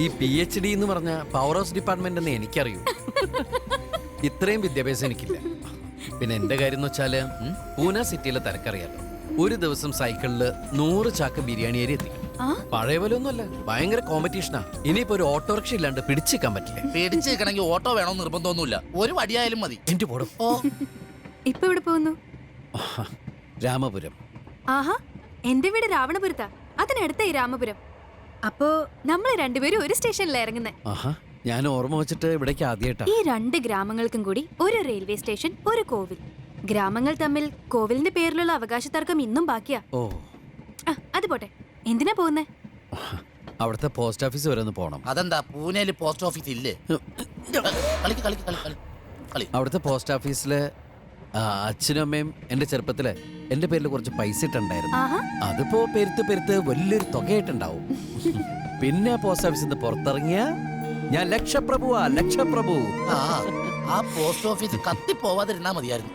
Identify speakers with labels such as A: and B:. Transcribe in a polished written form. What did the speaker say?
A: ഈ PhD എന്ന് പറഞ്ഞ പവർ ഹൗസ് ഡിപ്പാർട്ട്മെന്റ് എന്ന് എനിക്കറിയൂ. ഇത്രയും വിദ്യാഭ്യാസം എനിക്കില്ല. പിന്നെ എന്റെ കാര്യം എന്ന് വെച്ചാല് പൂനെ സിറ്റിയിലെ തിരക്കറിയാലോ. ഒരു ദിവസം സൈക്കിളില് 100 ചാക്ക് ബിരിയാണി അരി എത്തിക്കും. പഴയ പോലെ ഒന്നുമല്ല, ഭയങ്കര കോമ്പറ്റീഷനാ. ഇനിയിപ്പോ ഒരു ഓട്ടോറിക്ഷ ഇല്ലാണ്ട് പിടിച്ചിരിക്കാൻ പറ്റില്ല.
B: പിടിച്ചു നിൽക്കണമെങ്കിൽ ഓട്ടോ വേണമെന്ന് നിർബന്ധമൊന്നുമില്ല, ഒരു വടിയായാലും മതി.
A: എന്റെ പോടും.
C: ഇപ്പൊ എവിടെ പോകുന്നു?
A: രാമപുരം.
C: ആഹാ, എന്റെ വീട് രാവണപുരത്താ. അതിനടുത്തായി രാമപുരം. അപ്പോ നമ്മള് രണ്ടുപേരും ഒരു സ്റ്റേഷനിലാ ഇറങ്ങുന്നേ.
A: ആഹാ, ഞാൻ ഓർമ്മ വെച്ചിട്ട് ഇവിടേക്ക് ആദ്യമായിട്ടാ.
C: ഈ 2 ഗ്രാമങ്ങൾക്കും കൂടി ഒരു റെയിൽവേ സ്റ്റേഷൻ, ഒരു കോവിൽ. ഗ്രാമങ്ങൾ തമ്മിൽ കോവിലിന്റെ പേരിലുള്ള അവകാശ തർക്കം ഇന്നും ബാക്കിയാ.
A: ഓ,
C: അത് പോട്ടെ, എന്തിനാ പോകുന്നേ?
A: അവിടുത്തെ പോസ്റ്റ് ഓഫീസ് വരെ ഒന്ന് പോണം.
B: അതെന്താ, പൂനെയിൽ പോസ്റ്റ് ഓഫീസ് ഇല്ലേ? കളിക്ക് കളി കളി കളി കളി.
A: അവിടുത്തെ പോസ്റ്റ് ഓഫീസില് അച്ഛനും അമ്മയും എന്റെ ചെറുപ്പത്തില് എന്റെ പേരിൽ കുറച്ച് പൈസ ഇട്ടുണ്ടായിരുന്നു.
C: ആഹാ,
A: അതിപ്പോ പെരുത്ത് വലിയൊരു തുകയായിട്ടുണ്ടാവും. പിന്നെ പോസ്റ്റ് ഓഫീസിൽ നിന്ന് പുറത്തിറങ്ങിയ ഞാൻ ലക്ഷപ്രഭുവാ, ലക്ഷപ്രഭു.
B: ആ പോസ്റ്റ് ഓഫീസ് കത്തി പോവാതിരുന്നാ മതിയായിരുന്നു.